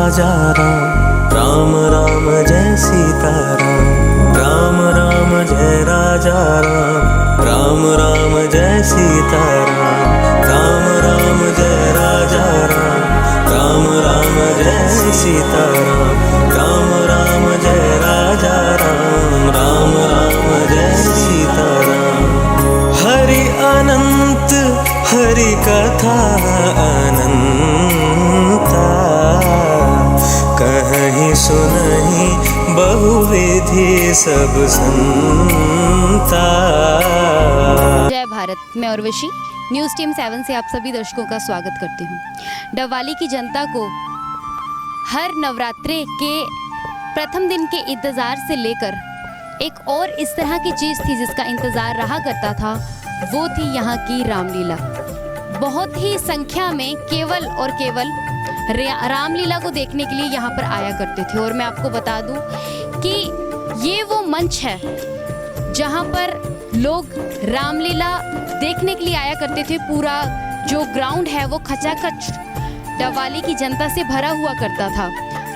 राजा राम, राम राम जय सीताराम, राम राम जय राजा राम, राम राम जय सीताराम, राम राम जय राजा राम, राम राम जय सीताराम, राम राम जय राजा राम, राम राम जय सीताराम। हरि अनंत हरि कथा अनंता, कहीं सुनहि बहुविधि सब संता। जय भारत। मैं उर्वशी न्यूज़ टीम 7 से आप सभी दर्शकों का स्वागत करती हूँ। डबवाली की जनता को हर नवरात्रे के प्रथम दिन के इंतज़ार से लेकर एक और इस तरह की चीज़ थी जिसका इंतज़ार रहा करता था, वो थी यहाँ की रामलीला। बहुत ही संख्या में केवल और केवल रामलीला को देखने के लिए यहाँ पर आया करते थे। और मैं आपको बता दूँ कि ये वो मंच है जहाँ पर लोग रामलीला देखने के लिए आया करते थे। पूरा जो ग्राउंड है वो खचाखच डबवाली की जनता से भरा हुआ करता था।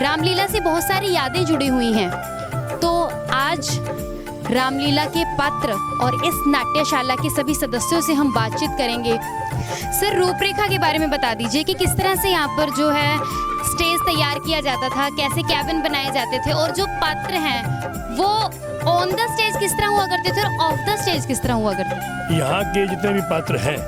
रामलीला से बहुत सारी यादें जुड़ी हुई हैं। तो आज रामलीला के पात्र और इस नाट्यशाला के सभी सदस्यों से हम बातचीत करेंगे। सर, रूपरेखा के बारे में बता दीजिए कि किस तरह से यहाँ पर जो है स्टेज तैयार किया जाता था, कैसे कैबिन बनाए जाते थे, और जो पात्र हैं वो ऑन द स्टेज किस तरह हुआ करते थे और ऑफ द स्टेज किस तरह हुआ करते थे। यहाँ के जितने भी पात्र हैं,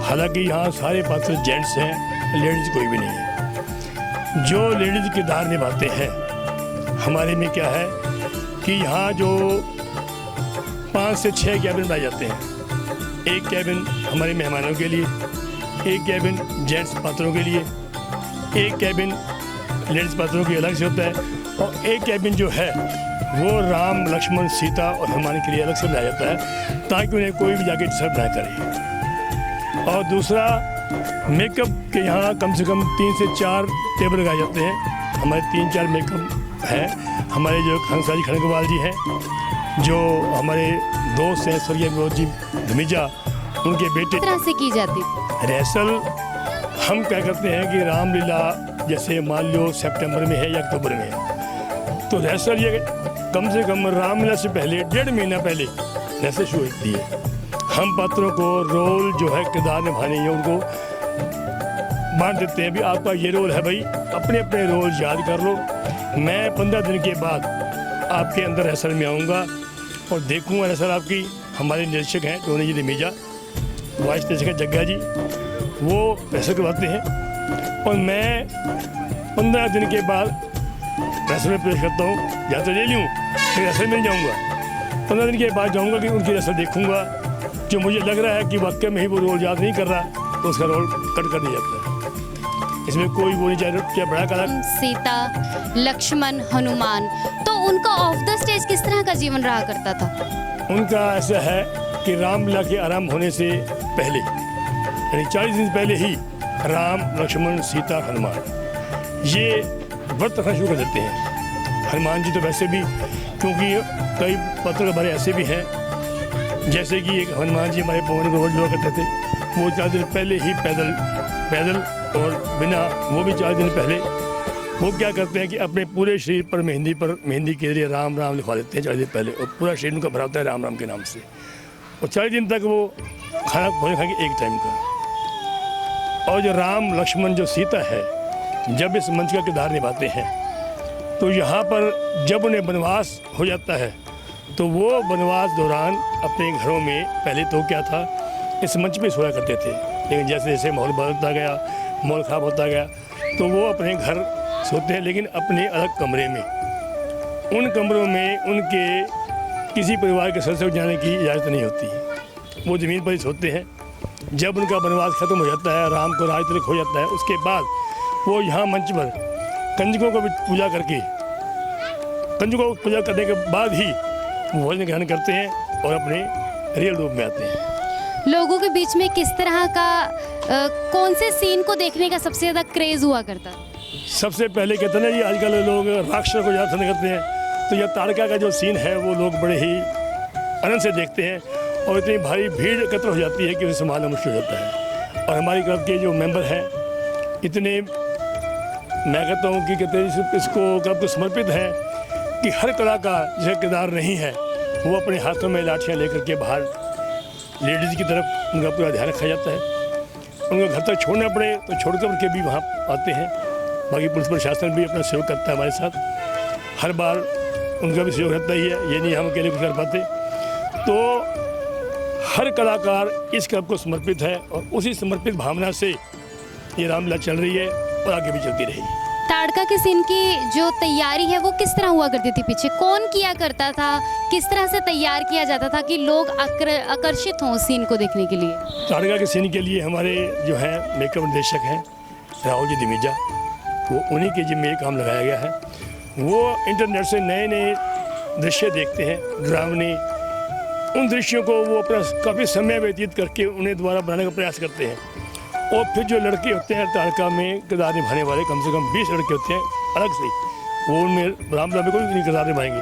हालांकि यहाँ सारे पात्र जेंट्स हैं, लेडीज कोई भी नहीं है। जो लेडीज किरदार निभाते हैं, हमारे में क्या है कि यहाँ जो 5 से 6 कैबिन बनाए जाते हैं। एक कैबिन हमारे मेहमानों के लिए, एक कैबिन जेंट्स पात्रों के लिए, एक कैबिन लेडीज पात्रों के अलग से होता है, और एक कैबिन जो है वो राम लक्ष्मण सीता और हनुमान के लिए अलग से बनाया जाता है, ताकि उन्हें कोई भी जाके डिस्टर्ब ना करे। और दूसरा, मेकअप के यहाँ कम से कम 3 से 4 टेबल लगाए जाते हैं। हमारे 3-4 मेकअप हैं। हमारे जो हंसाजी खड़गवाल जी हैं, जो हमारे दोस्त हैं स्वर्गीय विनोद जी धमीजा, उनके बेटे। तरह से की जाती थी रिहर्सल हम क्या करते हैं कि रामलीला जैसे मान लो सितंबर में है या अक्टूबर में है, तो रिहर्सल ये कम से कम रामलीला से पहले 1.5 महीना पहले रिहर्सल शुरू होती है। हम पात्रों को रोल जो है किरदार निभाने हैं उनको बांट देते हैं। भी आपका ये रोल है भाई, अपने अपने रोल याद कर लो। मैं 15 दिन के बाद आपके अंदर रिहर्सल में आऊँगा और देखूँगा रिहर्सल आपकी। हमारे निदेशक हैं टोनी जी धमीजा, वाइस निदेशक हैं जग्गा जी, वो रिहर्सल करवाते हैं। और मैं 15 दिन के बाद रिहर्सल में पेश करता हूँ। या तो ले लूँ, फिर रिहर्सल में जाऊँगा। 15 दिन के बाद जाऊँगा कि उनकी रिहर्सल देखूँगा। जो मुझे लग रहा है कि वाकई में ही वो रोल याद नहीं कर रहा, तो उसका रोल कट कर दिया जाता है। इसमें कोई वो नहीं चाहे क्या बड़ा कला। सीता, लक्ष्मण, हनुमान, तो उनका ऑफ द स्टेज किस तरह का जीवन रहा करता था? उनका ऐसा है कि रामलीला के आरंभ होने से पहले, यानी 40 दिन पहले ही राम लक्ष्मण सीता हनुमान ये व्रत रखना शुरू कर देते हैं। हनुमान जी तो वैसे भी, क्योंकि कई पत्र हमारे ऐसे भी हैं, जैसे कि एक हनुमान जी हमारे पवन को रोज हुआ करते थे, वो 4 दिन पहले ही पैदल और बिना, वो भी 4 दिन पहले वो क्या करते हैं कि अपने पूरे शरीर पर मेहंदी के लिए राम राम लिखवा देते हैं 40 दिन पहले, और पूरा शरीर उनका भरा होता है राम राम के नाम से। और 40 दिन तक वो खाना भोजन खाएंगे एक टाइम का। और जो राम लक्ष्मण जो सीता है, जब इस मंच का किरदार निभाते हैं, तो यहाँ पर जब उन्हें वनवास हो जाता है, तो वो वनवास दौरान अपने घरों में, पहले तो क्या था, इस मंच पे सोया करते थे, लेकिन जैसे जैसे माहौल बदलता गया, माहौल ख़राब होता गया, तो वो अपने घर सोते हैं, लेकिन अपने अलग कमरे में। उन कमरों में उनके किसी परिवार के सदस्य को जाने की इजाज़त नहीं होती। वो ज़मीन पर ही सोते हैं। जब उनका वनवास ख़त्म हो जाता है, राम को राज तिलक हो जाता है, उसके बाद वो यहाँ मंच पर कंजकों को भी पूजा करके, कंजकों को पूजा करने के बाद ही भोजन ग्रहण करते हैं और अपने रियल रूप में आते हैं। लोगों के बीच में किस तरह का कौन से सीन को देखने का सबसे ज़्यादा क्रेज हुआ करता? सबसे पहले कहते हैं ना जी, आजकल लोग राक्षस को ज़्यादा पसंद करते हैं, तो यह तारका का जो सीन है वो लोग बड़े ही आनंद से देखते हैं, और इतनी भारी भीड़ एकत्र हो जाती है कि उसे संभालना मुश्किल हो जाता है। और हमारी क्लब के जो मेंबर हैं इतने मैं कहता हूँ कि कहते हैं इसको कब को समर्पित है कि हर कलाकार जैसे किरदार नहीं है वो अपने हाथों में लाठियाँ लेकर के बाहर लेडीज़ की तरफ उनका पूरा ध्यान रखा जाता है। उनको घर तक छोड़ना पड़े तो छोड़ कर के भी वहाँ आते हैं। बाकी पुलिस प्रशासन भी अपना सहयोग करता है हमारे साथ, हर बार उनका भी सहयोग रहता ही है, ये नहीं हम अकेले कुछ कर पाते। तो हर कलाकार इस कब को समर्पित है और उसी समर्पित भावना से ये रामलीला चल रही है और आगे भी चलती रहेगी। ताड़का के सीन की जो तैयारी है वो किस तरह हुआ करती थी, पीछे कौन किया करता था, किस तरह से तैयार किया जाता था कि लोग आकर्षित हों उस सीन को देखने के लिए? ताड़का के सीन के लिए हमारे जो है मेकअप निर्देशक हैं राहुल जी दिमीजा, वो उन्हीं के जिम्मे ये काम लगाया गया है। वो इंटरनेट से नए नए दृश्य देखते हैं, ड्रामनी, उन दृश्यों को वो अपना काफ़ी समय व्यतीत करके उन्हें दोबारा बनाने का प्रयास करते हैं। और फिर जो लड़के होते हैं ताड़का में किरदार निभाने वाले, कम से कम 20 लड़के होते हैं अलग से, वो उनमें रामलीला में कोई नहीं किरदार निभाएंगे,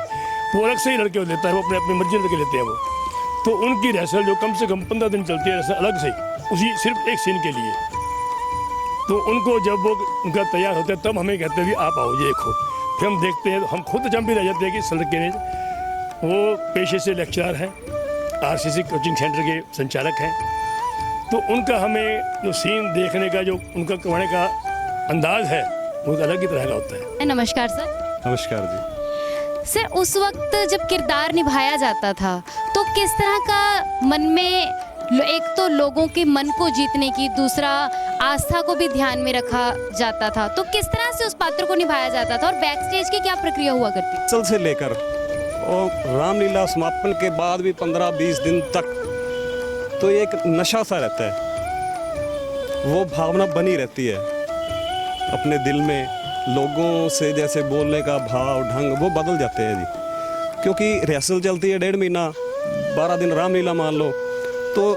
वो अलग से ही लड़के लेता है, वो अपने अपनी मर्जी लड़के लेते हैं वो। तो उनकी रिहर्सल जो कम से कम 15 दिन चलती है रिहर्सल अलग से, उसी सिर्फ एक सीन के लिए। तो उनको जब वो उनका तैयार होता है तब हमें कहते हैं कि आप आओ ये देखो, फिर हम देखते हैं, हम खुद जम भी रह जाते हैं कि इस लड़के ने, वो पेशे से लेक्चरर हैं, RCC कोचिंग सेंटर के संचालक हैं। तो उनका हमें जो सीन देखने का जो उनका करवाने का अंदाज है वो अलग ही तरह का होता है। नमस्कार सर। नमस्कार जी। सर, उस वक्त जब किरदार निभाया जाता था तो किस तरह का मन में, एक तो लोगों के मन को जीतने की, दूसरा आस्था को भी ध्यान में रखा जाता था, तो किस तरह से उस पात्र को निभाया जाता था और बैक स्टेज की क्या प्रक्रिया हुआ करती? सल से लेकर और रामलीला समापन के बाद भी 15-20 दिन तक तो ये एक नशा सा रहता है, वो भावना बनी रहती है अपने दिल में, लोगों से जैसे बोलने का भाव ढंग वो बदल जाते हैं जी। क्योंकि रिहर्सल चलती है 1.5 महीना, 12 दिन रामलीला मान लो, तो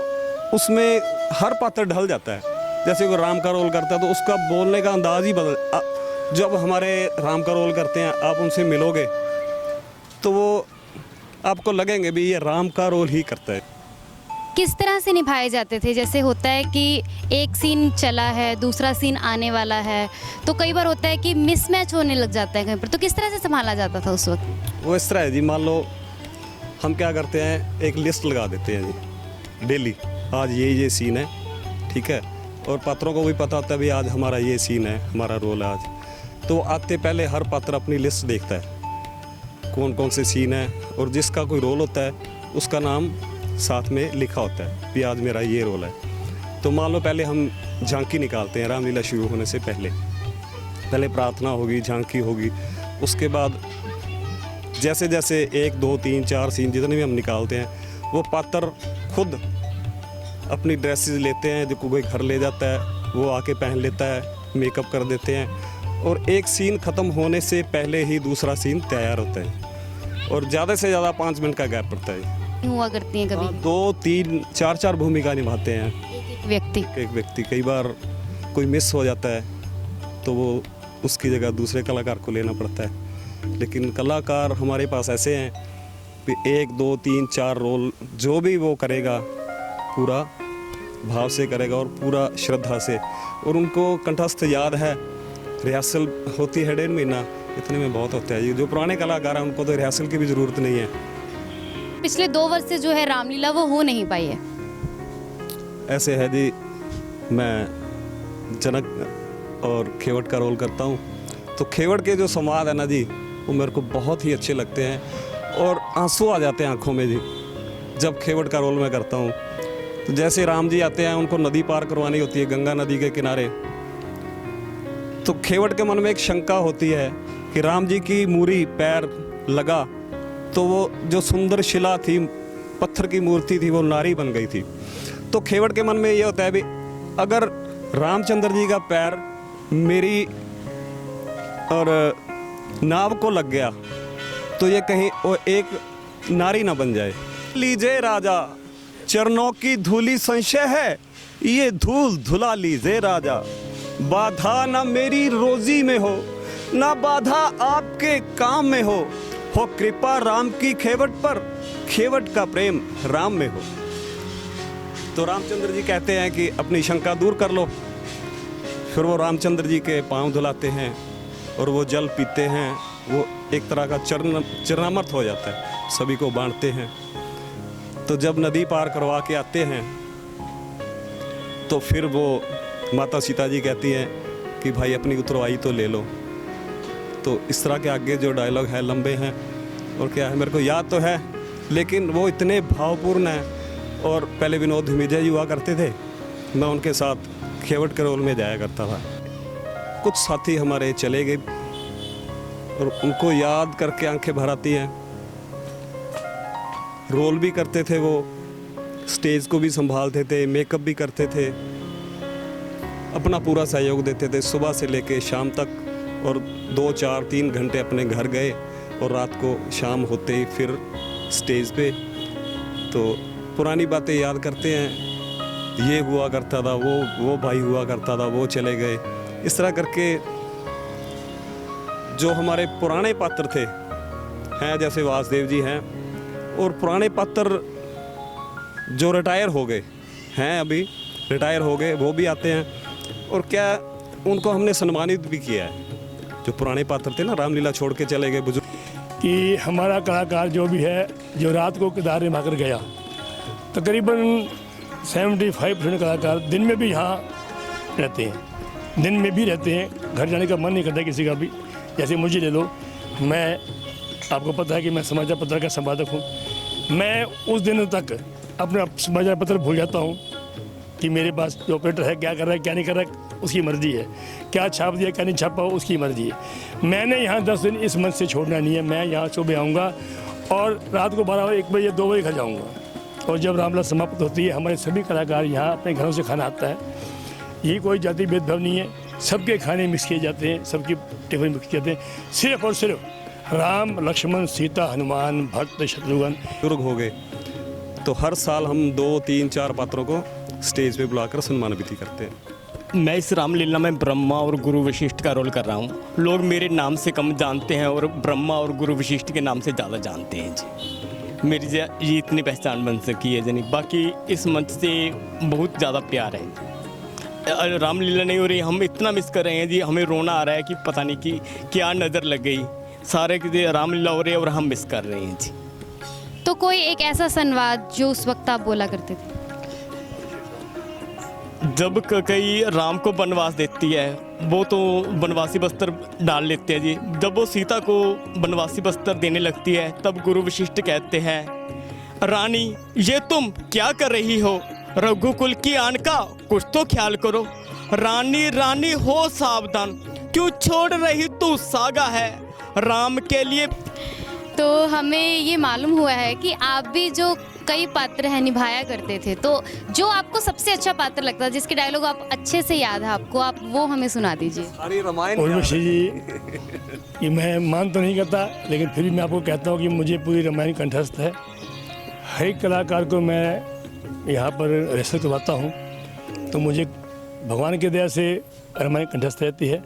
उसमें हर पात्र ढल जाता है। जैसे वो राम का रोल करता है तो उसका बोलने का अंदाज ही बदल, जब हमारे राम का रोल करते हैं आप उनसे मिलोगे तो वो आपको लगेंगे भी ये राम का रोल ही करता है। किस तरह से निभाए जाते थे? जैसे होता है कि एक सीन चला है, दूसरा सीन आने वाला है, तो कई बार होता है कि मिसमैच होने लग जाता है कहीं पर, तो किस तरह से संभाला जाता था उस वक्त? वो इस तरह है जी, मान लो हम क्या करते हैं, एक लिस्ट लगा देते हैं जी डेली, आज ये सीन है, ठीक है, और पात्रों को भी पता होता है भी आज हमारा ये सीन है, हमारा रोल है आज। तो आते पहले हर पात्र अपनी लिस्ट देखता है कौन कौन से सीन है, और जिसका कोई रोल होता है उसका नाम साथ में लिखा होता है कि आज मेरा ये रोल है। तो मान लो पहले हम झांकी निकालते हैं रामलीला शुरू होने से पहले प्रार्थना होगी, झांकी होगी, उसके बाद जैसे जैसे 1, 2, 3, 4 सीन जितने भी हम निकालते हैं वो पात्र खुद अपनी ड्रेसेस लेते हैं, जो कोई घर ले जाता है वो आके पहन लेता है, मेकअप कर देते हैं, और एक सीन ख़त्म होने से पहले ही दूसरा सीन तैयार होता है, और ज़्यादा से ज़्यादा 5 मिनट का गैप पड़ता है। हुआ करती हैं कभी? 2, 3, 4 भूमिका निभाते हैं एक व्यक्ति। कई बार कोई मिस हो जाता है तो वो उसकी जगह दूसरे कलाकार को लेना पड़ता है। लेकिन कलाकार हमारे पास ऐसे हैं कि 1, 2, 3, 4 रोल जो भी वो करेगा पूरा भाव से करेगा और पूरा श्रद्धा से, और उनको कंठस्थ याद है। रिहर्सल होती है 1.5 महीना, इतने में बहुत होता है जी। जो पुराने कलाकार हैं उनको तो रिहर्सल की भी ज़रूरत नहीं है। पिछले 2 वर्ष से जो है रामलीला वो हो नहीं पाई है। ऐसे है जी, मैं जनक और खेवट का रोल करता हूँ, तो खेवट के जो संवाद है ना जी वो मेरे को बहुत ही अच्छे लगते हैं, और आंसू आ जाते हैं आंखों में जी जब खेवट का रोल मैं करता हूँ। तो जैसे राम जी आते हैं, उनको नदी पार करवानी होती है गंगा नदी के किनारे, तो खेवट के मन में एक शंका होती है कि राम जी की मूरी पैर लगा तो वो जो सुंदर शिला थी, पत्थर की मूर्ति थी, वो नारी बन गई थी। तो खेवट के मन में ये होता है भी अगर रामचंद्र जी का पैर मेरी और नाव को लग गया तो ये कहीं वो एक नारी ना बन जाए। लीजिए राजा चरणों की धूली संशय है, ये धूल धुला लीजिए राजा, बाधा ना मेरी रोजी में हो, ना बाधा आपके काम में हो कृपा राम की खेवट पर, खेवट का प्रेम राम में हो। तो रामचंद्र जी कहते हैं कि अपनी शंका दूर कर लो। फिर वो रामचंद्र जी के पांव धुलाते हैं और वो जल पीते हैं, वो एक तरह का चरणामृत हो जाता है, सभी को बांटते हैं। तो जब नदी पार करवा के आते हैं तो फिर वो माता सीता जी कहती हैं कि भाई अपनी उतरवाई तो ले लो। तो इस तरह के आगे जो डायलॉग है लंबे हैं और क्या है मेरे को याद तो है, लेकिन वो इतने भावपूर्ण हैं। और पहले विनोद धमीजा जी हुआ करते थे, मैं उनके साथ खेवट करोल में जाया करता था। कुछ साथी हमारे चले गए और उनको याद करके आंखें भर आती हैं। रोल भी करते थे वो, स्टेज को भी संभालते थे, मेकअप भी करते थे, अपना पूरा सहयोग देते थे सुबह से लेके शाम तक। और 2, 4, 3 घंटे अपने घर गए और रात को शाम होते ही फिर स्टेज पे। तो पुरानी बातें याद करते हैं, ये हुआ करता था, वो भाई हुआ करता था, वो चले गए। इस तरह करके जो हमारे पुराने पात्र थे हैं, जैसे वासुदेव जी हैं, और पुराने पात्र जो रिटायर हो गए हैं, अभी रिटायर हो गए, वो भी आते हैं। और क्या उनको हमने सम्मानित भी किया है, जो पुराने पात्र थे ना, रामलीला छोड़ के चले गए बुजुर्ग। कि हमारा कलाकार जो भी है, जो रात को किरदार निभा कर गया, तकरीबन 75% कलाकार दिन में भी यहाँ रहते हैं, दिन में भी रहते हैं। घर जाने का मन नहीं करता किसी का भी। जैसे मुझे ले लो, मैं, आपको पता है कि मैं समाचार पत्र का संपादक हूँ। मैं उस दिनों तक अपना समाचार पत्र भूल जाता हूँ कि मेरे पास जो ऑपरेटर है क्या कर रहा है क्या नहीं कर रहा है, उसकी मर्जी है। क्या छाप दिया क्या नहीं छापा, उसकी मर्जी है। मैंने यहाँ 10 दिन इस मंच से छोड़ना नहीं है। मैं यहाँ सुबह आऊँगा और रात को 12, 1 बजे, 2 बजे घर जाऊँगा। और जब रामलीला समाप्त होती है, हमारे सभी कलाकार यहाँ अपने घरों से खाना आता है। ये कोई जाति भेदभाव नहीं है, सबके खाने मिक्स किए जाते हैं, सबकी टिफिन मिक्स किए जाते हैं। सिर्फ और सिर्फ राम, लक्ष्मण, सीता, हनुमान, भक्त, शत्रुघ्न बुजुर्ग हो गए। तो हर साल हम 2, 3, 4 पात्रों को स्टेज पे बुलाकर सम्मानित भी करते हैं। मैं इस रामलीला में ब्रह्मा और गुरु वशिष्ठ का रोल कर रहा हूँ। लोग मेरे नाम से कम जानते हैं और ब्रह्मा और गुरु वशिष्ठ के नाम से ज़्यादा जानते हैं जी। मेरी ये इतनी पहचान बन सकी है जनी। बाकी इस मंच से बहुत ज़्यादा प्यार है। रामलीला नहीं हो रही, हम इतना मिस कर रहे हैं जी, हमें रोना आ रहा है कि पता नहीं कि क्या नज़र लग गई। सारे की रामलीला हो रही है और हम मिस कर रहे हैं जी। तो कोई एक ऐसा संवाद जो उस वक्त आप बोला करते थे? जब कई राम को वनवास देती है, वो तो वनवासी वस्त्र डाल लेते हैं जी। जब वो सीता को वनवासी वस्त्र देने लगती है, तब गुरु वशिष्ठ कहते हैं, रानी ये तुम क्या कर रही हो? रघुकुल की आन का कुछ तो ख्याल करो। रानी रानी हो सावधान, क्यों छोड़ रही तू सागा है राम के लिए। तो हमें ये मालूम हुआ है कि आप भी जो कई पात्र हैं निभाया करते थे, तो जो आपको सबसे अच्छा पात्र लगता है, जिसके डायलॉग आप अच्छे से याद है आपको, आप वो हमें सुना दीजिए। सारी रामायण उर्वशी जी, कि मैं मान तो नहीं करता, लेकिन फिर भी मैं आपको कहता हूँ कि मुझे पूरी रामायण कंठस्थ है। हर एक कलाकार को मैं यहाँ पर रिहर्सल करवाता हूँ, तो मुझे भगवान की दया से रामायण कंठस्थ रहती है।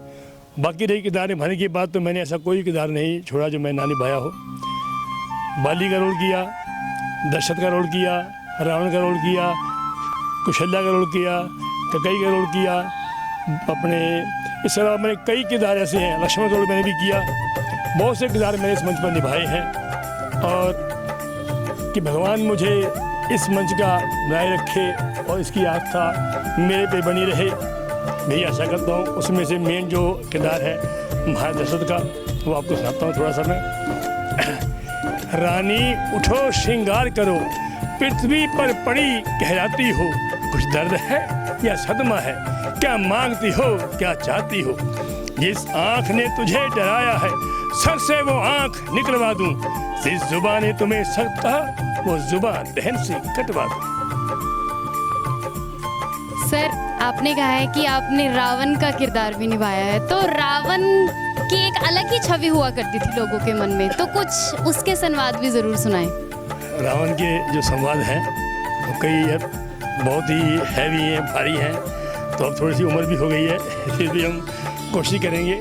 बाकी रही किरदार निभाने की बात, तो मैंने ऐसा कोई किरदार नहीं छोड़ा जो मैं ना निभाया हो। बाली का रोल किया, दशरथ का रोल किया, रावण का रोल किया, कुशल्या का रोल किया, ककई का रोल किया, अपने इस तरह मैंने कई किरदार ऐसे हैं। लक्ष्मण का रोल मैंने भी किया। बहुत से किरदार मैंने इस मंच पर निभाए हैं। और कि भगवान मुझे इस मंच का बनाए रखे और इसकी आस्था मेरे पे बनी रहे, मैं आशा करता हूँ। उसमें से मेन जो किरदार है महाराज दशरथ का, वो आपको सुनाता हूँ थोड़ा सा मैं। रानी उठो श्रृंगार करो, पृथ्वी पर पड़ी कहलाती हो। कुछ दर्द है या सदमा है, क्या मांगती हो क्या चाहती हो। जिस आँख ने तुझे डराया है, सर से वो आँख निकलवा दूं। जिस जुबान ने तुम्हें सख्त कहा, वो जुबान दहन से कटवा दूं। सर, आपने कहा है कि आपने रावण का किरदार भी निभाया है, तो रावण की एक अलग ही छवि हुआ करती थी लोगों के मन में, तो कुछ उसके संवाद भी ज़रूर सुनाएं। रावण के जो संवाद हैं वो कई बहुत ही हैवी हैं, भारी हैं। तो अब थोड़ी सी उम्र भी हो गई है, फिर भी हम कोशिश करेंगे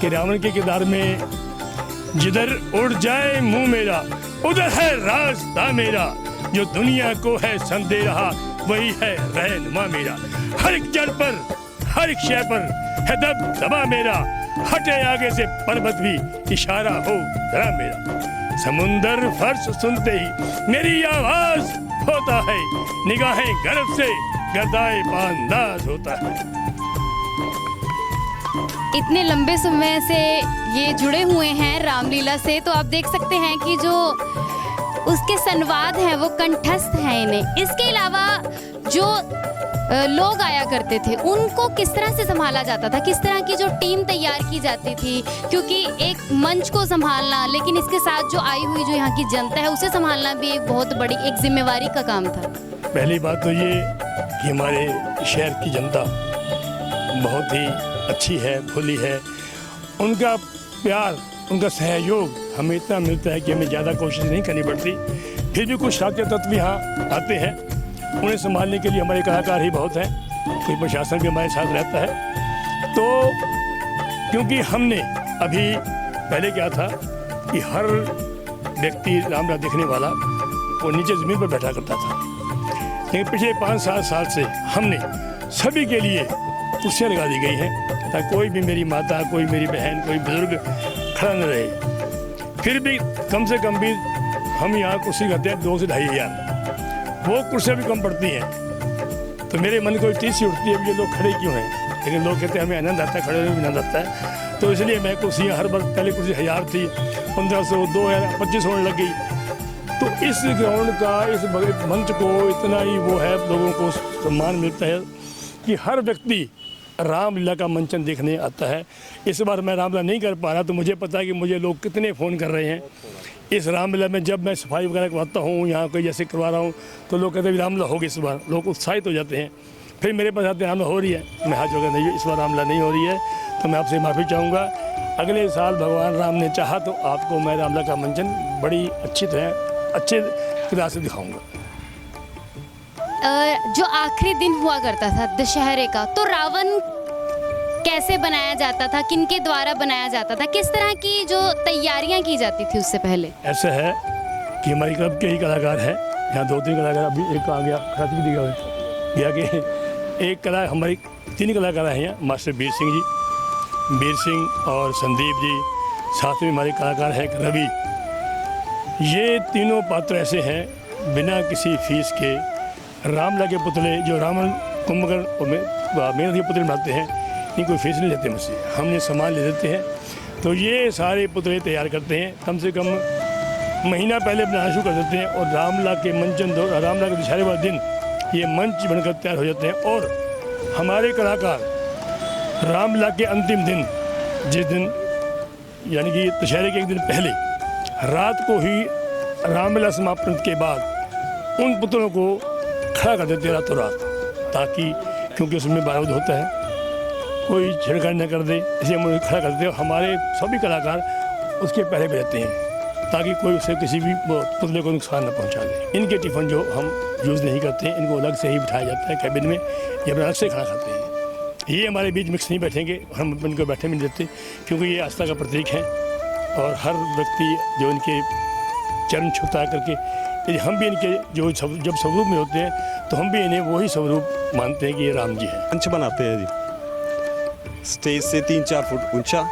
कि रावण के किरदार में जिधर उड़ जाए मुंह मेरा, उधर है रास्ता मेरा। जो दुनिया को है सन दे रहा, वही है रहनुमा मेरा। हर एक जड़ पर, हर एक शय पर है दबदबा मेरा। हटे आगे से पर्वत भी, इशारा हो जरा मेरा। समुंदर फर्श सुनते ही मेरी आवाज होता है, निगाहें गर्व से गर्दाए पांदाज होता है। इतने लंबे समय से ये जुड़े हुए हैं रामलीला से, तो आप देख सकते हैं कि जो उसके संवाद हैं वो कंठस्थ हैं इन्हें। इसके अलावा जो लोग आया करते थे उनको किस तरह से संभाला जाता था, किस तरह की जो टीम तैयार की जाती थी, क्योंकि एक मंच को संभालना, लेकिन इसके साथ जो आई हुई जो यहाँ की जनता है उसे संभालना भी एक बहुत बड़ी एक जिम्मेवारी का काम था। पहली बात तो ये कि हमारे शहर की जनता बहुत ही अच्छी है, भोली है। उनका प्यार, उनका सहयोग हमें इतना मिलता है कि हमें ज़्यादा कोशिश नहीं करनी पड़ती। फिर भी कुछ शातिर तत्व भी यहाँ आते हैं, उन्हें संभालने के लिए हमारे कलाकार ही बहुत हैं, कोई प्रशासन भी हमारे साथ रहता है। तो क्योंकि हमने अभी पहले क्या था कि हर व्यक्ति रामलीला देखने वाला वो नीचे ज़मीन पर बैठा करता था, लेकिन पिछले 5-7 साल से हमने सभी के लिए कुर्सियाँ लगा दी गई हैं ताकि कोई भी मेरी माता, कोई मेरी बहन, कोई बुजुर्ग खड़ा न रहे। फिर भी कम से कम भी हम यहाँ कुर्सी करते हैं 2 से 2.5 हज़ार, वो कुर्सियाँ भी कम पड़ती हैं। तो मेरे मन को एक चीज़ सी उठती है, ये लोग खड़े क्यों हैं, लेकिन लोग कहते हैं हमें आनंद आता है, खड़े होने में आनंद आता है। तो इसलिए मैं कुर्सियाँ हर बार, पहले कुर्सी 1000 थी, 1500, 2000, 2500 होने लग गई। तो इस ग्राउंड का, इस मंच को इतना ही वो है, लोगों को सम्मान मिलता है कि हर व्यक्ति रामलीला का मंचन देखने आता है। इस बार मैं रामलीला नहीं कर पा रहा, तो मुझे पता है कि मुझे लोग कितने फ़ोन कर रहे हैं। इस रामलीला में जब मैं सफाई वगैरह करवाता हूँ, यहाँ कोई जैसे करवा रहा हूँ, तो लोग कहते हैं रामलीला होगी इस बार, लोग उत्साहित हो जाते हैं। फिर मेरे पास आते हैं रामलीला हो रही है, मैं हाथ जोड़कर नहीं, इस बार रामलीला नहीं हो रही है, तो मैं आपसे माफ़ी चाहूँगा। अगले साल भगवान राम ने चाहा तो आपको मैं रामलीला का मंचन बड़ी अच्छी तरह, अच्छे तरह से दिखाऊँगा। जो आखिरी दिन हुआ करता था दशहरे का, तो रावण कैसे बनाया जाता था, किनके द्वारा बनाया जाता था, किस तरह की जो तैयारियां की जाती थी उससे पहले? ऐसा है कि हमारी क्लब के ही कलाकार हैं, यहाँ 2-3 कलाकार, अभी एक आ गया, खराती भी गया कि एक कला, हमारी 3 कलाकार हैं यहाँ, मास्टर वीर सिंह जी, वीर सिंह और संदीप जी, साथ में हमारे कलाकार हैं रवि। ये तीनों पात्र ऐसे हैं बिना किसी फीस के रामलीला के पुतले, जो रावण कुंभकर्ण मेहनत के पुतले बनाते हैं, इनकी कोई फीस नहीं लेते मुझसे, हमने सामान ले देते हैं। तो ये सारे पुतले तैयार करते हैं, कम से कम महीना पहले बनाना शुरू कर देते हैं, और रामलीला के मंचन, रामलीला के दशहरे वाले दिन ये मंच बनकर तैयार हो जाते हैं। और हमारे कलाकार रामलीला के अंतिम दिन, जिस दिन यानी कि दशहरे के एक दिन पहले रात को ही रामलीला समापन के बाद उन पुतलों को खड़ा कर देते हैं रातों रात, ताकि क्योंकि उसमें बारूद होता है, कोई छिड़काई न कर दे, इसलिए हम खड़ा कर देते हैं। हमारे सभी कलाकार उसके पहले भी रहते हैं ताकि कोई उसे किसी भी पुतले को नुकसान न पहुंचा दे। इनके टिफ़िन जो हम यूज़ नहीं करते हैं, इनको अलग से ही बिठाया जाता है कैबिन में, ये अपना अलग से खाना खाते हैं। ये हमारे बीच मिक्स नहीं बैठेंगे, हम इनको बैठे नहीं देते, क्योंकि ये आस्था का प्रतीक है और हर व्यक्ति जो इनके चरण छूता करके, यदि हम भी इनके जो जब स्वरूप में होते हैं तो हम भी इन्हें वही स्वरूप मानते हैं कि ये राम जी है। मंच बनाते हैं जी, स्टेज से 3-4 फुट ऊंचा,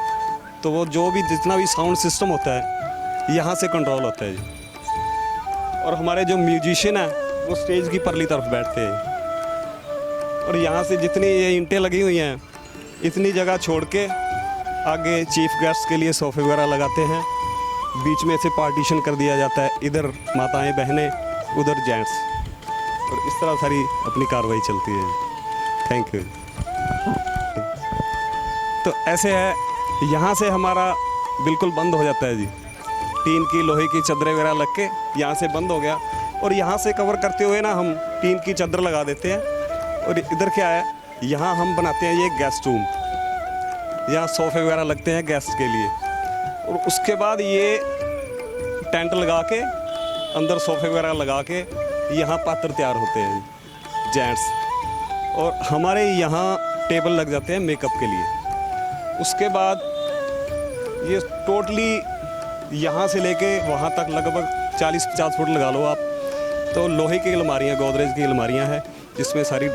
तो वो जो भी जितना भी साउंड सिस्टम होता है यहाँ से कंट्रोल होता है जी। और हमारे जो म्यूजिशियन हैं वो स्टेज की परली तरफ बैठते हैं, और यहाँ से जितनी ये ईंटें लगी हुई हैं, इतनी जगह छोड़ के आगे चीफ गेस्ट के लिए सोफे वगैरह लगाते हैं, बीच में से पार्टीशन कर दिया जाता है, इधर माताएं बहनें, उधर जेंट्स, और इस तरह सारी अपनी कार्रवाई चलती है। Thank you. तो ऐसे है, यहाँ से हमारा बिल्कुल बंद हो जाता है जी, टीन की लोहे की चादरें वगैरह लग के यहाँ से बंद हो गया, और यहाँ से कवर करते हुए ना हम टीन की चादर लगा देते हैं। और इधर क्या है, यहाँ हम बनाते हैं ये गेस्ट रूम, यहाँ सोफे वगैरह लगते हैं गेस्ट के लिए, और उसके बाद ये टेंट लगा के अंदर सोफे वगैरह लगा के यहाँ पात्र तैयार होते हैं जेंट्स, और हमारे यहाँ टेबल लग जाते हैं मेकअप के लिए। उसके बाद ये टोटली यहाँ से लेके वहाँ तक लगभग 40-50 फुट लगा लो आप, तो लोहे की अलमारियाँ, गोदरेज की अलमारियाँ हैं, जिसमें सारी